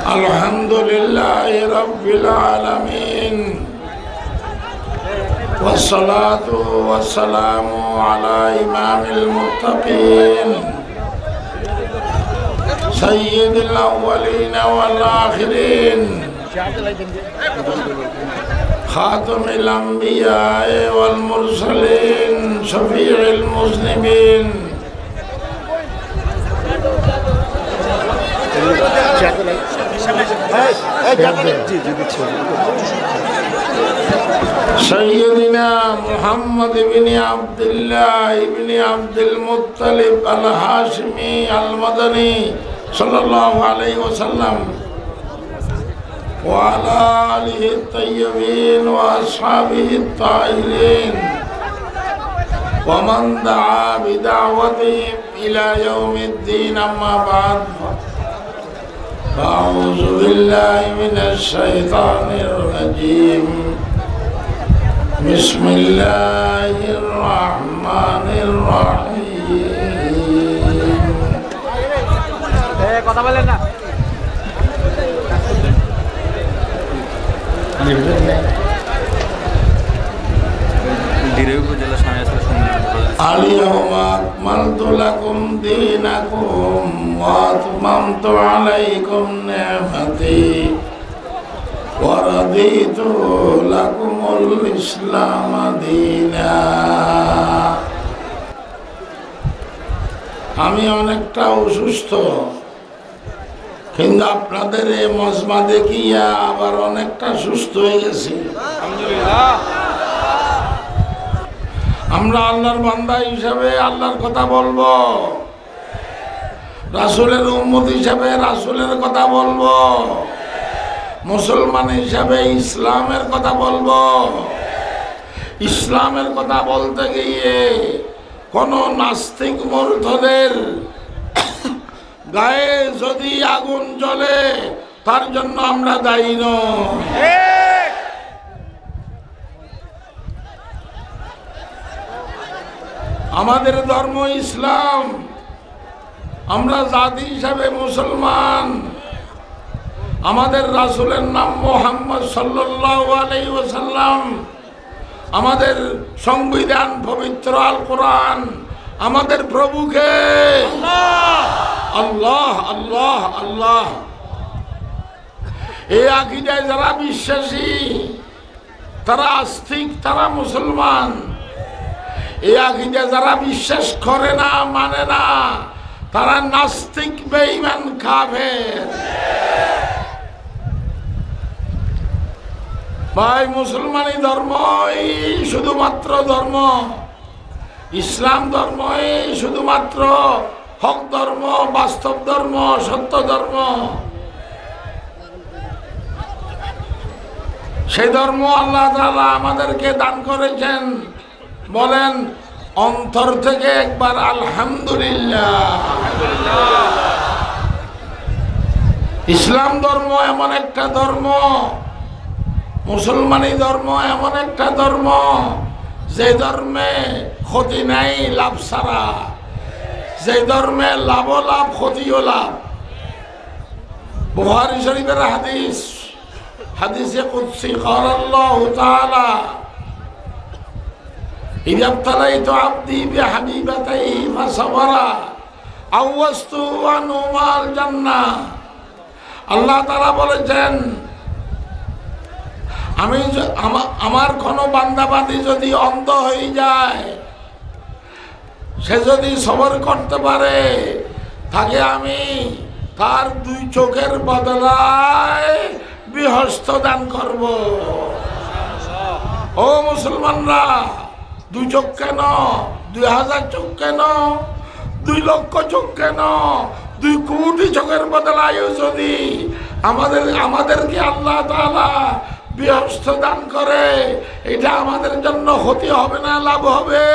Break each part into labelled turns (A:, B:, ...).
A: Alhamdulillahi Rabbil Alamin. Wassalatu wassalamu ala imamil muttaqin Sayyidil awwalin wal akhirin Khatamil anbiya wal mursalin Shafi'il muznibin Sayyidina Muhammad ibn Abdullah ibn Abdul Muttalib al-Hashimi al-Madani sallallahu alayhi wa sallam wa ala alihi at-tayyibin wa ashabihi at-tahirin wa man da'a bi da'watihim ila yawmiddin amma ba'd. أعوذ بالله من الشيطان الرجيم بسم الله الرحمن الرحيم
B: কথা বলেন না
A: اليوم أكملت لكم دينكم وأتممت عليكم نعمتي ورضيت لكم الإسلام دينا আমি অনেকটা অসুস্থ কিন্তু আপনাদের এই মজমা দেখিয়া আবার অনেকটা সুস্থ হয়ে গেছি আলহামদুলিল্লাহ। আমরা আল্লাহর বান্দা হিসাবে আল্লাহর কথা বলবো, রাসূলের উম্মত হিসাবে রাসূলের কথা বলবো, মুসলমান হিসাবে ইসলামের কথা বলবো। ইসলামের কথা বলতে গিয়ে কোন নাস্তিক মুরতাদের গায়ে যদি আগুন জ্বলে তার জন্য আমরা দায়ী নই। আমাদের ধর্ম ইসলাম, আমরা জাতি হিসাবে মুসলমান। আমাদের রাসূলের নাম মুহাম্মদ সাল্লাল্লাহু আলাইহি ওয়াসাল্লাম। আমাদের সংবিধান পবিত্র আল কোরআন। আমাদের প্রভুকে আল্লাহ আল্লাহ আল্লাহ। এই আকীদায় যারা বিশ্বাসী তারা আস্তিক, তারা মুসলমান। এই আকীদা যারা বিশ্বাস করে না, মানে না, তারা নাস্তিক, বেঈমান, কাফের। ভাই, মুসলমানি ধর্মই শুধুমাত্র ধর্ম, ইসলাম ধর্মই শুধুমাত্র হক ধর্ম, বাস্তব ধর্ম, সত্য ধর্ম। সেই ধর্ম আল্লাহ তাআলা আমাদেরকে দান করেছেন। বলেন অন্তর থেকে একবার আলহামদুলিল্লাহ। ইসলাম ধর্ম এমন একটা ধর্ম, মুসলমানি ধর্ম এমন একটা ধর্ম যে ধর্মে ক্ষতি নাই, লাভ ছাড়া। যে ধর্মে লাভ লাভ, ক্ষতিও লাভ। বুখারী শরীফের হাদিস, হাদিসে কুদসি, قال الله تعالى إذا ابتليت عبدي بحبيبتيه فصبر عوضته عنهما الجنة। আল্লাহ তাআলা বলেছেন, আমি আমার কোনো বান্দাবান্দি যদি অন্ধ হয়ে যায়, সে যদি সবর করতে পারে, তাকে আমি তার দুই চোখের বদলায় বিহস্ত দান করব। ও মুসলমানরা, দুই চোখ কেন, 2000 চোখ কেন, 2 লক্ষ চোখ কেন, 2 কোটি চোখের বদলায় যদি আমাদেরকে আল্লাহ তাআলা বিহস্ত দান করে, এটা আমাদের জন্য ক্ষতি হবে না, লাভ হবে?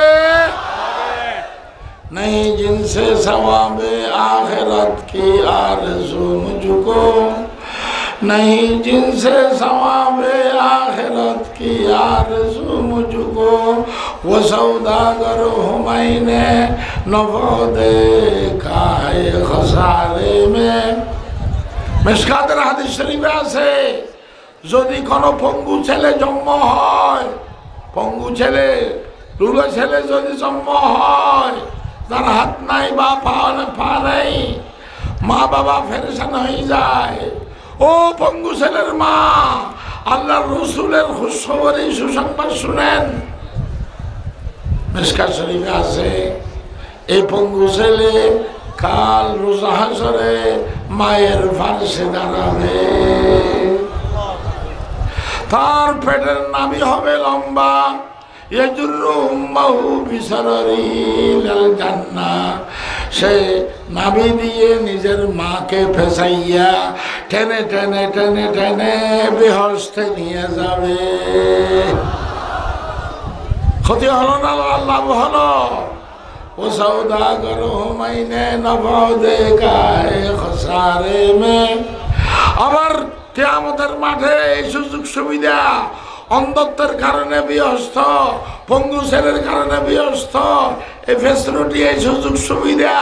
A: नहीं जिनसे सवाबे आखिरत की आरज़ू मुझको, नहीं जिनसे सवाबे आखिरत की आरज़ू मुझको, वो सौदागर हूँ मैंने नफ़ा देखा है खसारे में, মিশকাতের হাদিস শরীফে আছে, যদি কোনো পঙ্গু ছেলে জন্ম হয়, পঙ্গু ছেলে, রুলো ছেলে যদি জন্ম হয়, তার হাত নাই বা পা নাই, মা বাবা ফেরেশান হয়ে যায়। ও পঙ্গু ছেলের মা, আল্লাহর রসুলের খুশখবরি সুসংবাদ শুনেন। মিশকাত শরীফে আছে, এই পঙ্গু ছেলে কাল রোজা হাসরে মায়ের ফারসে দাঁড়াবে, তার পেটের নাভি হবে লম্বা, সে নাভি দিয়ে নিজের মাকে ফেসাইয়া টেনে টেনে টেনে টেনে বেহেশতে নিয়ে যাবে। ক্ষতি হলো না, লাভ হলো। ও সৌদাগর মাইনে নফা দেখায় খসারে মে। আবার কিয়ামতের মাঠে এই সুযোগ সুবিধা, অন্ধত্বের কারণে বিহস্ত, পঙ্গু ছেলের কারণে বিহস্ত, এই ফেসিলিটি, এই সুযোগ সুবিধা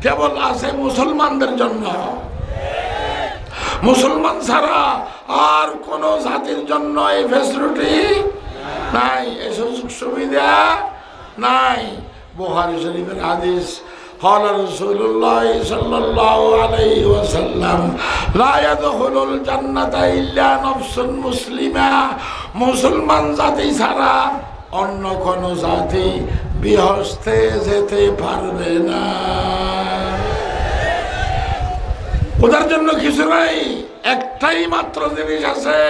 A: কেবল আছে মুসলমানদের জন্য। মুসলমান ছাড়া আর কোন জাতির জন্য এই ফেসিলিটি নাই, এই সুযোগ সুবিধা নাই। বুখারী শরীফের হাদিস, قال رسول الله صلى الله عليه وسلم لا يدخل الجنة إلا نفس مسلمة। মুসলমান জাতি ছাড়া অন্য কোন জাতি বেহেশতে যেতে পারবে না। ওদের জন্য কিছু নাই, একটাই মাত্র জিনিস আছে,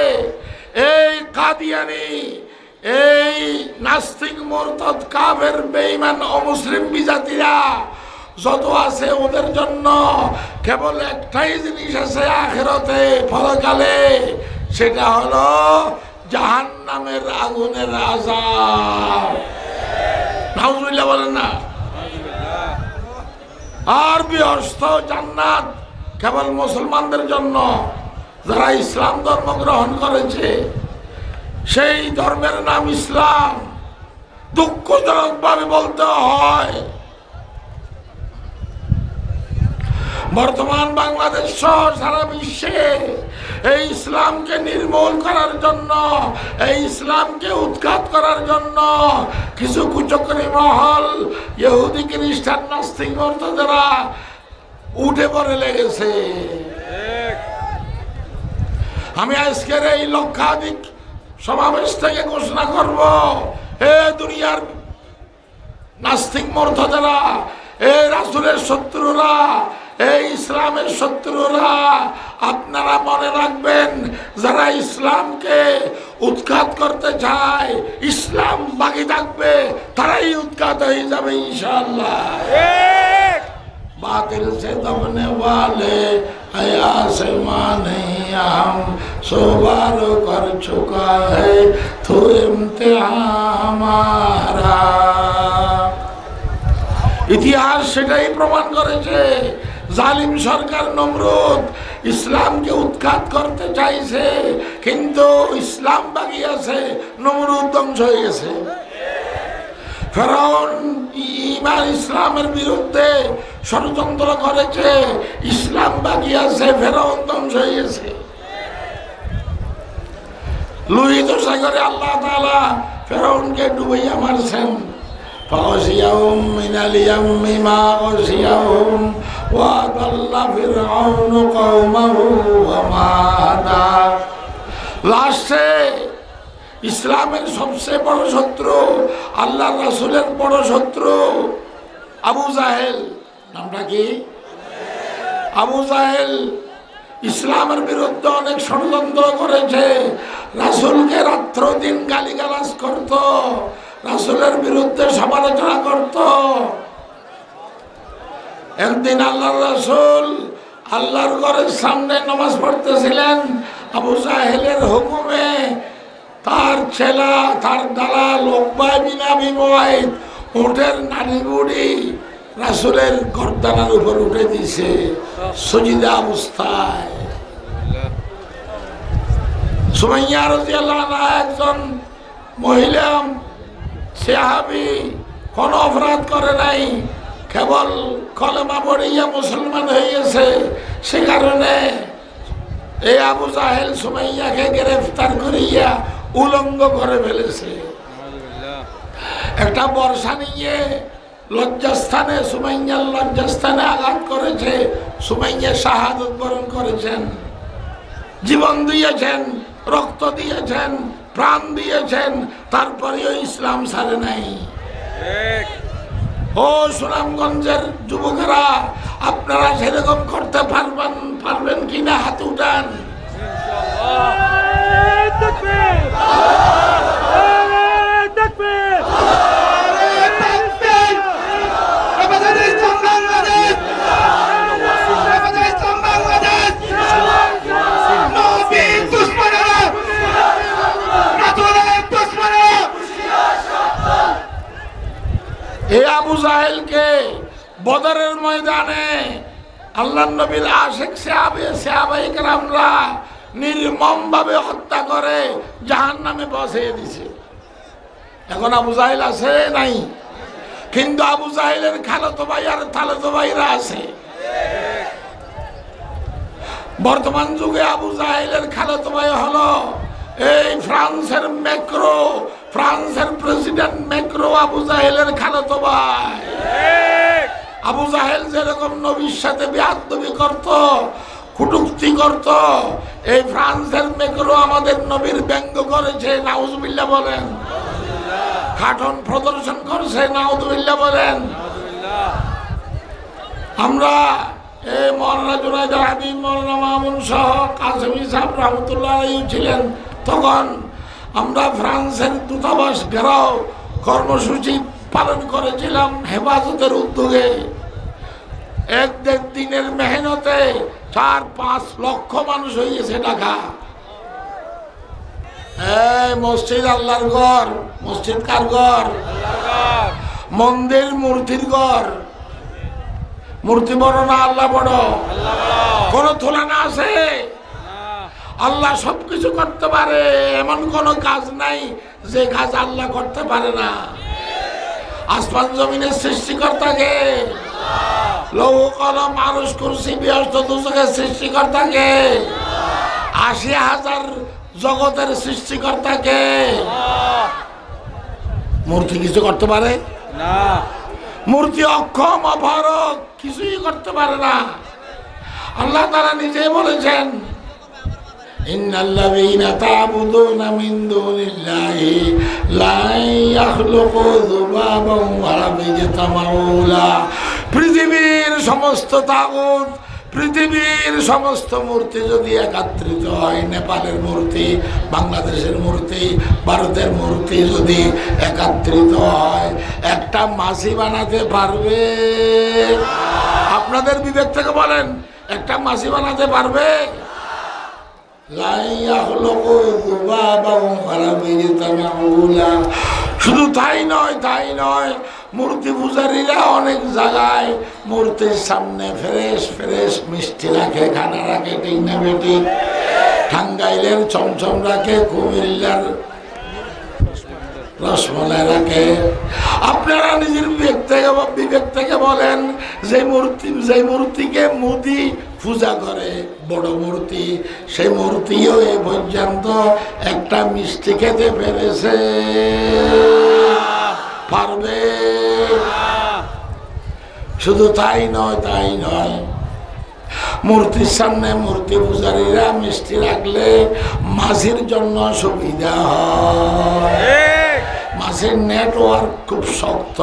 A: এই কাদিয়ানি, এই নাস্তিক, মুরতাদ, কাফের, বেঈমান, অমুসলিম বিজাতিরা যত আছে, ওদের জন্য কেবল একটাই জিনিস আছে আখিরাতে, পরকালে, সেটা হলো জাহান্নামের আগুনের আযাব। নাউজুবিল্লাহ বলেন না। আর বেহেশত, জান্নাত কেবল মুসলমানদের জন্য, যারা ইসলাম ধর্ম গ্রহণ করেছে। সেই ধর্মের নাম ইসলাম। দুঃখজনক ভাবে বলতে হয়, বর্তমান বাংলাদেশ সহ সারা বিশ্বে এই ইসলামকে নির্মূল করার জন্য, এই ইসলামকে উৎখাত করার জন্য কিছু কুচক্রী মহল, ইহুদি, খ্রিস্টান, নাস্তিক, মুরতাদরা উঠে পড়ে লেগেছে। আমি আজকের এই লক্ষাধিক সমাবেশ থেকে ঘোষণা করব, হে দুনিয়ার নাস্তিক, মুরতাদরা, এই রাসূলের শত্রুরা, এই ইসলামের শত্রুরা, আপনারা মনে রাখবেন, যারা ইসলামকে উৎখাত করতে চায়, ইসলাম বাকি থাকবে, তারাই উৎখাত হয়ে যাবে ইনশাআল্লাহ। बातिल से दबने वाले आसमां नहीं हम सो बार कर चुका है तो इम्तिहान हमारा। ইতিহাস সেটাই প্রমাণ করেছে, জালিম সরকার নমরুদ ইসলামকে উৎখাত করতে চাইছে, কিন্তু ইসলাম বাকি আছে, নমরুদ ধ্বংস হয়ে গেছে। ফেরাউন ঈমান ইসলামের বিরুদ্ধে ষড়যন্ত্র করেছে, ইসলাম বাকি আছে, ফেরাউন ধ্বংস হয়ে গেছে। লোহিত সাগরে আল্লাহ তাআলা ফেরাউনকে ডুবাইয়া মারছেন। فغشيهم من اليم ما غشيهم وأضل فرعون قومه وما هدى। লাস্টে ইসলামের সবচেয়ে বড় শত্রু, আল্লাহর রাসূলের বড় শত্রু আবু জাহেল। নামটা কি? আবু জাহেল ইসলামের বিরুদ্ধে অনেক ষড়যন্ত্র করেছে, রাসূলকে রাত্র দিন গালিগালাজ করত, রাসূলের বিরুদ্ধে সমালোচনা করত। একদিন আল্লাহর রাসূল আল্লাহর ঘরের সামনে নামাজ পড়তেছিলেন, আবু জাহেলের হুকুমে তার ছেলা, তার দালাল উকবা বিন আবী মুআইদ উটের নাড়ি বুড়ি রাসূলের গর্দানের উপর উঠে দিছে সুজদা অবস্থায়। সুমাইয়া রাদিয়াল্লাহু আনহা একজন মহিলা সাহাবী, কোন অপরাধ করে নাই, কেবল কলেমা পড়িয়া মুসলমান হয়ে গেছে। সে কারণে এই আবু জাহেল সুমাইয়াকে গ্রেফতার করিয়া উলঙ্গ করে ফেলেছে। একটা বর্ষা নিয়ে লজ্জাস্থানে, সুমাইয়ার লজ্জাস্থানে আঘাত করেছে। সুমাইয়া শাহাদত বরণ করেছেন, জীবন দিয়েছেন, রক্ত দিয়েছেন, প্রাণ দিয়েছেন, তারপরেও ইসলাম ছাড়ে নাই। ও সুনামগঞ্জের যুবকেরা, আপনারা সেরকম করতে পারবেন কিনা হাত উঠান। এই আবু জাহেলকে বদরের ময়দানে আল্লাহর নবীর আশিক সাহাবায়ে কেরামরা নির্মম ভাবে হত্যা করে জাহান্নামে বসিয়ে দিছে। এখন আবু জাহেল আছে নাই, কিন্তু আবু জাহেলের খালাতো ভাই আর তালাতো ভাইরা আছে। বর্তমান যুগে আবু জাহেলের খালাতো ভাই হলো এই ফ্রান্সের ম্যাক্রো, ফ্রান্সের প্রেসিডেন্ট ম্যাক্রো আবু জাহেলের খালাতো ভাই। আবু জাহেল যেরকম নবীর সাথে বেয়াদবি করত, কটূক্তি করত, এই ফ্রান্সের ম্যাক্রো আমাদের নবীর ব্যঙ্গ করেছে, নাউজুবিল্লাহ বলেন। কার্টুন প্রদর্শন করছে, নাউজুবিল্লাহ বলেন। আমরা এই মৌলানা জুনায়েদ হাবিব, মৌলানা মামুন সহ কাসেমি সাহেব রহমতুল্লাহ আলাইহি ছিলেন, তখন আমরা ফ্রান্সের দূতাবাস ঘেরাও কর্মসূচি পালন করেছিলাম হেফাজতের উদ্যোগে। এক দেড় দিনের মেহনতে 4-5 লক্ষ মানুষ হয়েছে ঢাকা। এই মসজিদ আল্লাহর ঘর, মসজিদ কার ঘর? মন্দির মূর্তির ঘর। মূর্তি বড় না আল্লাহ বড়? কোন তুলনা আছে? আল্লাহ সবকিছু করতে পারে, এমন কোন কাজ নাই যে কাজ আল্লাহ করতে পারে না। আসমান জমিনের সৃষ্টিকর্তাকে, লৌহ কলম আরশ কুরসি বেহেশত দোজখের সৃষ্টিকর্তাকে, 80,000 জগতের সৃষ্টিকর্তাকে। মূর্তি কিছু করতে পারে না। মূর্তি অক্ষম, অপারগ, কিছুই করতে পারে না। আল্লাহ তাআলা নিজেই বলেছেন, ইন্নাল্লাযীনা তা'বুদুনা মিন দুনিল্লাহি লা ইয়াখলুকু যুবাবান ওয়া লা ইয়াতামাউলা। পৃথিবীর সমস্ত তাগুত, পৃথিবীর সমস্ত মূর্তি যদি একত্রিত হয়, নেপালের মূর্তি, বাংলাদেশের মূর্তি, ভারতের মূর্তি যদি একত্রিত হয়, একটা মাছি বানাতে পারবে? আপনাদের বিবেক থেকে বলেন, একটা মাছি বানাতে পারবে? শুধু তাই নয়, মূর্তি পূজারীরা অনেক জায়গায় মূর্তির সামনে ফ্রেশ মিষ্টি রাখে, খানা রাখে, ঠিক না বেটি? টাঙ্গাইলের চমচম রাখে, কুমিল্লার রসমলাই রাখে। আপনারা নিজের বিবেক থেকে বলেন, যে মূর্তিকে মোদি পূজা করে, বড় মূর্তি, সেই মূর্তিও এ পর্যন্ত একটা মিষ্টি খেতে পেরেছে? পারবে? শুধু তাই নয়, মূর্তির সামনে মূর্তি পূজারীরা মিষ্টি রাখলে মাঝির জন্য সুবিধা হয়। মাছের নেটওয়ার্ক খুব শক্ত।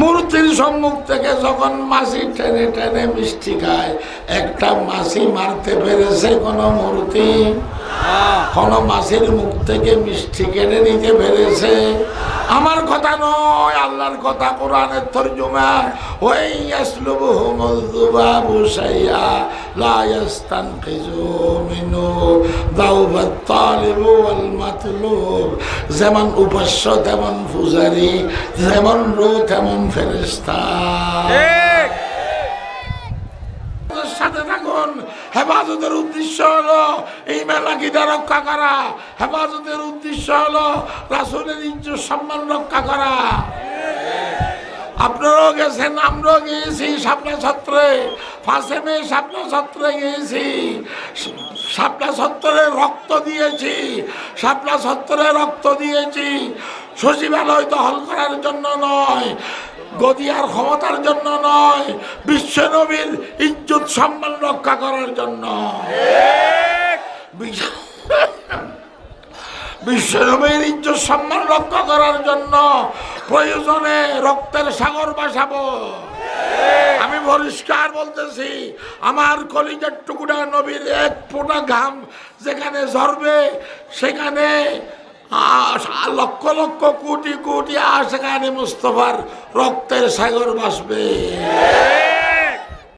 A: মূর্তির সম্মুখ থেকে যখন মাছি টেনে টেনে মিষ্টি খায়, একটা মাছি মারতে পেরেছে কোন মূর্তি? কোন মাছের মুখ থেকে মিষ্টি কেড়ে নিতে পেরেছে? আমার কথা নয়, আল্লাহর কথা, কোরআনের তরজমা। ওই ইয়াসলুবুহুমুল যুবাবু শাইআ লা ইস্তানকিযু মিনহু দাওবাত তালিবু ওয়াল মাতলুব। যেমন উপাস্য তেমন পূজারী, যেমন রূহ তেমন ফেরেশতা। সাথে থাকুন। হেফাজতের উদ্দেশ্য হলো ঈমান আকীদা রক্ষা করা। হেফাজতের উদ্দেশ্য হলো রাসূলের ইজ্জত সম্মান রক্ষা করা। আপনারাও গেছেন, আমরাও গিয়েছি শাপলা ছত্রে, 5 মে শাপলা ছত্রে গিয়েছি। শাপলা চত্বরে রক্ত দিয়েছি, শাপলা চত্বরে রক্ত দিয়েছি সচিবালয় দখল করার জন্য নয়, গদিয়ার ক্ষমতার জন্য নয়, বিশ্বনবীর ইজ্জত সম্মান রক্ষা করার জন্য। বিশ্বনবীর ইজ্জত সম্মান রক্ষা করার জন্য প্রয়োজনে রক্তের সাগর ভাসাবো। আমি পরিষ্কার বলতেছি, আমার কলিজার টুকুরা নবীর এক ফোঁটা ঘাম যেখানে ঝরবে সেখানে লক্ষ লক্ষ কোটি কোটি আশিকানে মুস্তফার রক্তের সাগর ভাসবে।